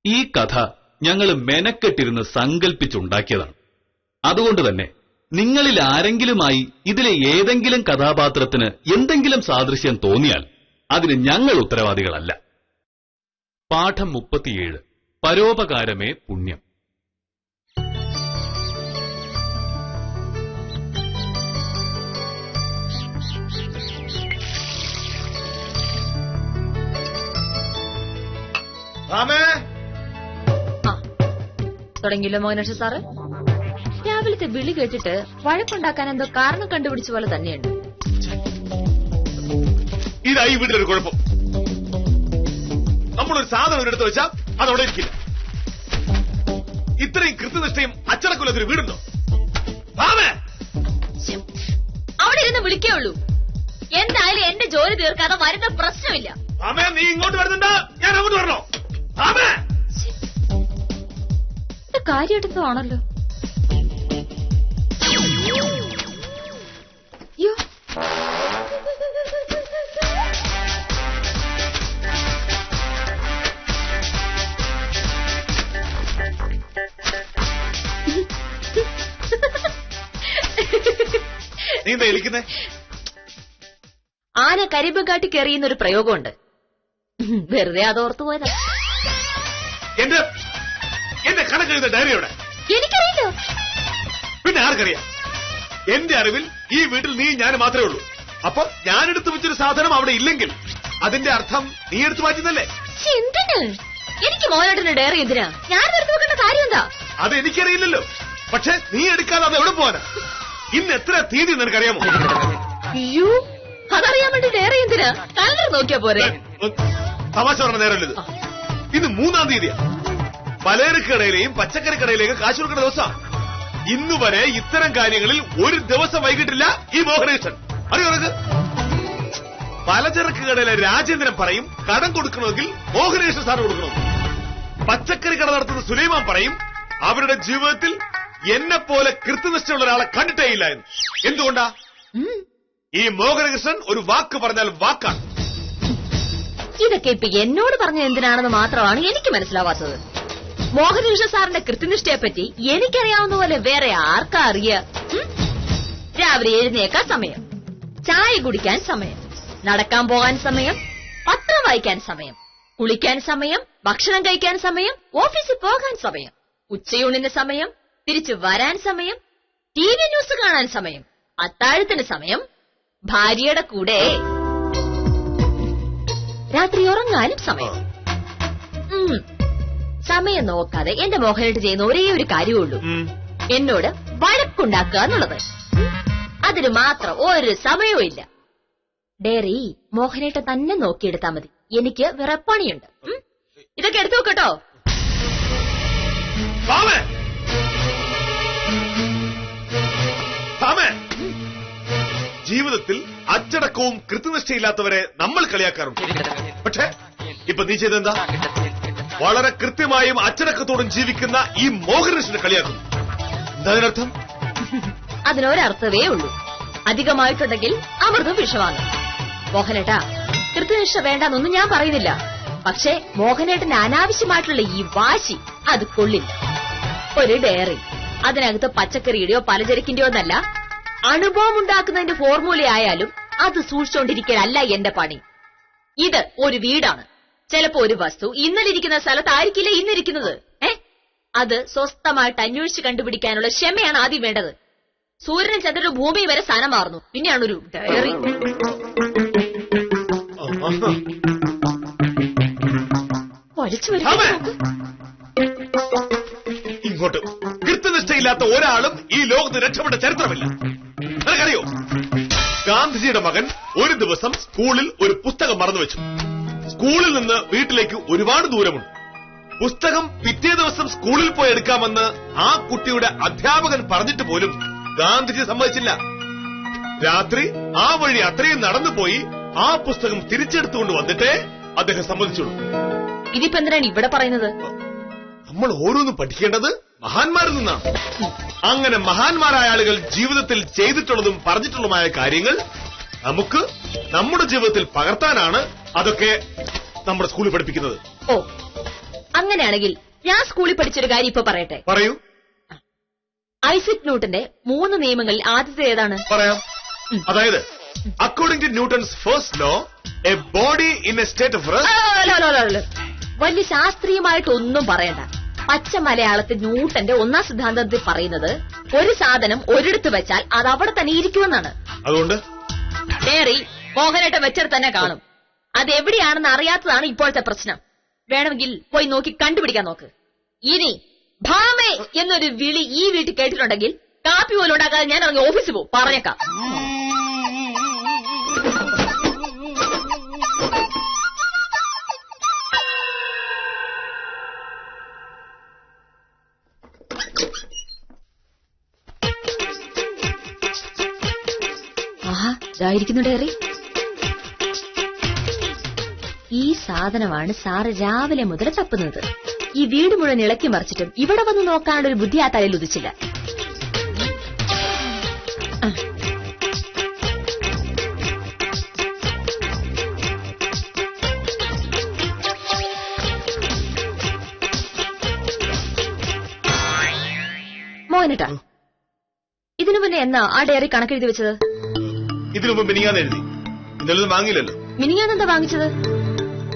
ഈ കഥ ഞങ്ങൾ മെനക്കെട്ടിരുന്ന് സങ്കല്പിച്ചുണ്ടാക്കിയതാണ്. അതുകൊണ്ട് തന്നെ നിങ്ങളിൽ ആരെങ്കിലുമായി ഇതിലെ ഏതെങ്കിലും കഥാപാത്രത്തിന് എന്തെങ്കിലും സാദൃശ്യം തോന്നിയാൽ അതിന് ഞങ്ങൾ ഉത്തരവാദികളല്ല. പാഠം 37 പരോപകാരമേ പുണ്യം. തുടങ്ങിയില്ലോ മോഹനേഷ് സാറ്? രാവിലത്തെ വിളി കേട്ടിട്ട് വഴക്കുണ്ടാക്കാൻ എന്തോ കാരണം കണ്ടുപിടിച്ച പോലെ തന്നെയുണ്ട്. ഇതായി വീട്ടിലൊരു കുഴപ്പം. നമ്മളൊരു സാധനം ഒരിടത്ത് വെച്ചാൽ അതവിടെ ഇരിക്കില്ല. ഇത്രയും കൃത്യനിഷ്ഠയും അച്ചടക്കുള്ളൊരു വീടുണ്ടോ? അവിടെ ഇരുന്ന് വിളിക്കേ ഉള്ളൂ. എന്തായാലും എന്റെ ജോലി തീർക്കാതെ വരുന്ന പ്രശ്നമില്ല. നീ ഇങ്ങോട്ട് വരുന്നുണ്ടോ? ഞാൻ അങ്ങോട്ട് വരണോ? കാര്യമായിട്ടെന്തോ ആണല്ലോ. അയ്യോ, നീ എന്താ എലിക്കുന്നേ? ആന കരിമ്പ് കാട്ടി കെറിയുന്നൊരു പ്രയോഗമുണ്ട്. വെറുതെ അതോർത്തു പോയതാ. എന്റെ കണക്കെഴുത ഡയറിയോടെ എനിക്കറിയില്ല. പിന്നെ ആർക്കറിയാം? എന്റെ അറിവിൽ ഈ വീട്ടിൽ നീ ഞാൻ മാത്രമേ ഉള്ളൂ. അപ്പൊ ഞാൻ എടുത്തു വെച്ചൊരു സാധനം അവിടെ ഇല്ലെങ്കിൽ അതിന്റെ അർത്ഥം നീ എടുത്തു മാറ്റുന്നല്ലേ? എന്തിന്? എനിക്ക് മോനോട്ടിന്റെ ഡയറി എന്തിനാ? ഞാൻ എടുത്തു വെക്കേണ്ട കാര്യം എന്താ? അത് എനിക്കറിയില്ലല്ലോ. പക്ഷെ നീ എടുക്കാതെ അത് എവിടെ പോവാനാ? ഇന്ന് എത്ര തീയതി നിനക്കറിയാമോ? അയ്യോ, അതറിയാൻ വേണ്ടി ഡയറി എന്തിനാ? കലണ്ടർ നോക്കിയാ പോരെ? തമാശ പറഞ്ഞ നേരമല്ല ഇത്. ഇന്ന് 3-ാം തീയതിയാ. പലചരക്കടയിലെയും പച്ചക്കറിക്കടയിലേക്ക് കാശ് കൊടുക്കുന്ന ദിവസം. ഇന്നുവരെ ഇത്തരം കാര്യങ്ങളിൽ ഒരു ദിവസം വൈകിട്ടില്ല ഈ മോഹനേശ്വരൻ. അറിയോ നിനക്ക്? പലചരക്ക് കടയിലെ രാജേന്ദ്രൻ പറയും കടം കൊടുക്കണമെങ്കിൽ മോഹനേശ്വരൻ സാർ കൊടുക്കണം. പച്ചക്കറി കട നടത്തുന്ന സുലൈമാൻ പറയും അവരുടെ ജീവിതത്തിൽ എന്നെ പോലെ കൃത്യനിഷ്ഠയുള്ള ഒരാളെ കണ്ടിട്ടേ ഇല്ല എന്ന്. എന്തുകൊണ്ടാ? ഈ മോഹനകൃഷ്ണൻ ഒരു വാക്ക് പറഞ്ഞാൽ വാക്കാണ്. ഇതൊക്കെ ഇപ്പൊ എന്നോട് പറഞ്ഞ എന്തിനാണെന്ന് മാത്രമാണ് എനിക്ക് മനസ്സിലാവാത്തത്. മോഹനകൃഷ്ണ സാറിന്റെ കൃത്യനിഷ്ഠയെപ്പറ്റി എനിക്കറിയാവുന്ന പോലെ വേറെ ആർക്കാ അറിയ? രാവിലെ എഴുന്നേക്കാൻ സമയം, ചായ കുടിക്കാൻ സമയം, നടക്കാൻ പോകാൻ സമയം, പത്രം വായിക്കാൻ സമയം, കുളിക്കാൻ സമയം, ഭക്ഷണം കഴിക്കാൻ സമയം, ഓഫീസിൽ പോകാൻ സമയം, ഉച്ചയൂണിന് സമയം, തിരിച്ചു വരാൻ സമയം, TV ന്യൂസ് കാണാൻ സമയം, അത്താഴത്തിന് സമയം, ഭാര്യയുടെ കൂടെ രാത്രി ഉറങ്ങാനും സമയം. സമയം നോക്കാതെ എന്റെ മോഹനേട്ട് ചെയ്യുന്ന ഒരേ ഒരു കാര്യമുള്ളൂ, എന്നോട് വഴക്കുണ്ടാക്കുക എന്നുള്ളത്. അതിന് മാത്രം ഒരു സമയവും ഇല്ല. ഡയറി മോഹനേട്ട തന്നെ നോക്കിയെടുത്താ മതി. എനിക്ക് വേറെ പണിയുണ്ട്. ഇതൊക്കെ എടുത്തു വെക്കട്ടോ. ജീവിതത്തിൽ അച്ചടക്കവും കൃത്യനിഷ്ഠയില്ലാത്തവരെ നമ്മൾ കളിയാക്കാറുണ്ട്. പക്ഷെ ഇപ്പൊ നീ ചെയ്തെന്താ? വളരെ കൃത്യമായും അച്ചടക്കത്തോടും ജീവിക്കുന്ന ഈ മോഹനകൃഷ്ണനെ കളിയാക്കുന്നു. എന്താ അതിനർത്ഥം? അതിനൊരർത്ഥമേ ഉള്ളൂ. അധികമായിട്ടുണ്ടെങ്കിൽ അമൃതും വിഷമാണ്. മോഹനേട്ടാ, കൃത്യനിഷ്ഠ വേണ്ടെന്നൊന്നും ഞാൻ പറയുന്നില്ല. പക്ഷെ മോഹനേട്ടന് അനാവശ്യമായിട്ടുള്ള ഈ വാശി അത് കൊള്ളില്ല. ഒരു ഡയറി, അതിനകത്ത് പച്ചക്കറിയുടെയോ പലചരക്കിന്റെയോ എന്നല്ല, അണുബോംബ് ഉണ്ടാക്കുന്നതിന്റെ ഫോർമുലയായാലും അത് സൂക്ഷിച്ചുകൊണ്ടിരിക്കലല്ല എന്റെ പണി. ഇത് ഒരു വീടാണ്. ചിലപ്പോ ഒരു വസ്തു ഇന്നലെ ഇരിക്കുന്ന സ്ഥലത്തായിരിക്കില്ല ഇന്നിരിക്കുന്നത്. അത് സ്വസ്ഥമായിട്ട് അന്വേഷിച്ച് കണ്ടുപിടിക്കാനുള്ള ക്ഷമയാണ് ആദ്യം വേണ്ടത്. സൂര്യനും ചന്ദ്രനും ഭൂമി വരെ സ്ഥാനം മാറുന്നു, പിന്നെയാണ് ഒരു ഡയറി. ഇങ്ങോട്ട് കൃത്യനിഷ്ഠയില്ലാത്ത ഒരാളും ഈ ലോകത്ത് രക്ഷപ്പെട്ട ചരിത്രമില്ല. നിനക്കറിയോ, ഗാന്ധിജിയുടെ മകൻ ഒരു ദിവസം സ്കൂളിൽ ഒരു പുസ്തകം മറന്നുവെച്ചു. സ്കൂളിൽ നിന്ന് വീട്ടിലേക്ക് ഒരുപാട് ദൂരമുണ്ട്. പുസ്തകം പിറ്റേ ദിവസം സ്കൂളിൽ പോയി എടുക്കാമെന്ന് ആ കുട്ടിയുടെ അധ്യാപകൻ പറഞ്ഞിട്ട് പോലും ഗാന്ധിജി സമ്മതിച്ചില്ല. രാത്രി ആ വഴി അത്രയും നടന്നുപോയി ആ പുസ്തകം തിരിച്ചെടുത്തുകൊണ്ട് വന്നിട്ടേ അദ്ദേഹം സമ്മതിച്ചുള്ളൂ. ഇതിപ്പോ എന്തിനാണ് ഇവിടെ പറയുന്നത്? നമ്മൾ ഓരോന്നും പഠിക്കേണ്ടത് മഹാന്മാരിൽ നിന്നാണ്. അങ്ങനെ മഹാന്മാരായ ആളുകൾ ജീവിതത്തിൽ ചെയ്തിട്ടുള്ളതും പറഞ്ഞിട്ടുള്ളതുമായ കാര്യങ്ങൾ നമുക്ക് നമ്മുടെ ജീവിതത്തിൽ പകർത്താനാണ്. അതൊക്കെ നമ്മുടെ സ്കൂളിൽ പഠിപ്പിക്കുന്നത്. ഓ, അങ്ങനെയാണെങ്കിൽ ഞാൻ സ്കൂളിൽ പഠിച്ചൊരു കാര്യം ഇപ്പൊ പറയട്ടെ. പറയൂ. ഐസക് ന്യൂട്ടന്റെ 3 നിയമങ്ങളിൽ ആദ്യത്തെ ഏതാണ്? പറയാം. അതായത് according to Newton's first law, a body in a state of rest. വലിയ ശാസ്ത്രീയമായിട്ടൊന്നും പറയണ്ട. പച്ച മലയാളത്തിൽ ന്യൂട്ടന്റെ 1ാം സിദ്ധാന്തത്തിൽ പറയുന്നത് ഒരു സാധനം ഒരിടത്ത് വെച്ചാൽ അത് അവിടെ തന്നെ ഇരിക്കുമെന്നാണ്. അതുകൊണ്ട് ഡയറി മോഹനേട്ടൻ വെച്ചിട്ട് തന്നെ കാണും. അത് എവിടെയാണെന്ന് അറിയാത്തതാണ് ഇപ്പോഴത്തെ പ്രശ്നം. വേണമെങ്കിൽ പോയി നോക്കി കണ്ടുപിടിക്കാൻ നോക്ക്. ഇനി ഭാമേ എന്നൊരു വിളി ഈ വീട്ടിൽ കേട്ടിട്ടുണ്ടെങ്കിൽ കാപ്പി പോലും ഉണ്ടാക്കാതെ ഞാൻ ഇറങ്ങി ഓഫീസിൽ പോകും. പറഞ്ഞേക്കാം. ആഹാ, ഇതായിരിക്കുന്നു ഡയറി. ഈ സാധനമാണ് സാറ് രാവിലെ മുതൽ തപ്പുന്നത്. ഈ വീട് മുഴുവൻ ഇളക്കി മറിച്ചിട്ടും ഇവിടെ വന്ന് നോക്കാനുള്ള ഒരു ബുദ്ധി ആ തലയിൽ ഉദിച്ചില്ല. മോഹനേട്ടാ, ഇതിനു മുന്നേ എന്നാ ആ ഡയറി കണക്കെഴുതി വെച്ചത്? ഇതിനു മുമ്പ് മിനിങ്ങാന്ന് എഴുതി. ഇന്നലെ വാങ്ങിയില്ലല്ലോ. മിനിങ്ങാന്നെന്താ വാങ്ങിച്ചത്?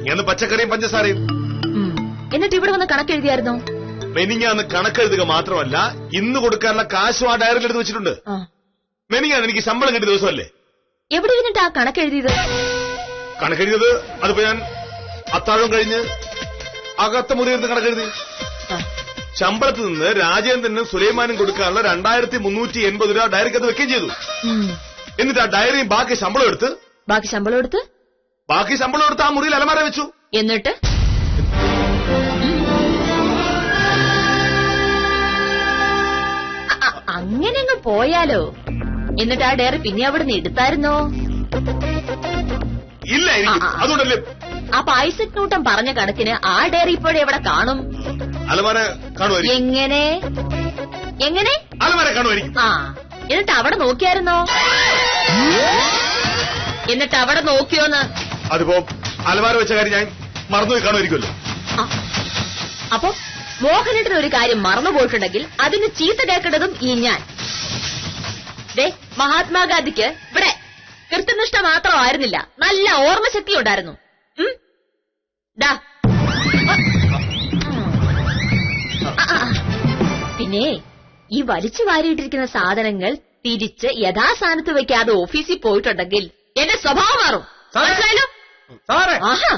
ഞാൻ പച്ചക്കറിയും പഞ്ചസാരയും. എന്നിട്ട് ഇവിടെ വന്ന് കണക്കെഴുതിയായിരുന്നോ? മെനിങ്ങാന്ന് കണക്കെഴുതുക മാത്രമല്ല, ഇന്ന് കൊടുക്കാനുള്ള കാശും ആ ഡയറിയിൽ എടുത്ത് വെച്ചിട്ടുണ്ട്. മെനിങ്ങാന്ന് എനിക്ക് ശമ്പളം കിട്ടിയ ദിവസമല്ലേ? എവിടെ ഇരുന്നിട്ട് ആ കണക്കെഴുതിയത്? കണക്കെഴുതിയത് അതിപ്പോ ഞാൻ അത്താഴം കഴിഞ്ഞ് അകത്ത മുറിയിരുന്ന് കണക്കെഴുതി. ശമ്പളത്തിൽ നിന്ന് രാജേന്ദ്രനും സുലൈമാനും കൊടുക്കാനുള്ള 2380 രൂപ ഡയറിക്കകത്ത് വെക്കുകയും ചെയ്തു. എന്നിട്ട് ആ ഡയറിയും ബാക്കി ശമ്പളം എടുത്ത് ആ മുറിയിൽ അലമാര വെച്ചു. എന്നിട്ട് അങ്ങനെ അങ്ങ് പോയാലോ? എന്നിട്ട് ആ ഡയറി പിന്നെ അവിടെ നിന്ന് എടുത്തായിരുന്നോ? ഇല്ല, അതുകൊണ്ടല്ലേ. അപ്പൊ ഐസക് ന്യൂട്ടൻ പറഞ്ഞ കണക്കിന് ആ ഡയറി ഇപ്പോഴെ എവിടെ കാണും? അലമാര കാണുമായിരിക്കും. എങ്ങനെ അലമാര കാണുമായിരിക്കും. ആ, എന്നിട്ട് അവിടെ നോക്കിയായിരുന്നോ? എന്നിട്ട് അവിടെ നോക്കിയോന്ന്? അതിപ്പോ അലമാര വെച്ച കാര്യം ഞാൻ മറന്നുപോയി കാണുമായിരിക്കുമല്ലോ. അപ്പൊ മോഹനേട്ടൻ ഒരു കാര്യം മറന്നുപോയിട്ടുണ്ടെങ്കിൽ അതിന് ചീത്ത കേൾക്കേണ്ടതും ഈ ഞാൻ. മഹാത്മാഗാന്ധിക്ക് ഇവിടെ കൃത്യനിഷ്ഠ മാത്രമായിരുന്നില്ല, നല്ല ഓർമ്മശക്തി ഉണ്ടായിരുന്നു. പിന്നെ ഈ വലിച്ചു വാരിയിട്ടിരിക്കുന്ന സാധനങ്ങൾ തിരിച്ച് യഥാസ്ഥാനത്ത് വെക്കാതെ ഓഫീസിൽ പോയിട്ടുണ്ടെങ്കിൽ എന്റെ സ്വഭാവം മാറും. മനസ്സിലായല്ലോ? ആഹാ.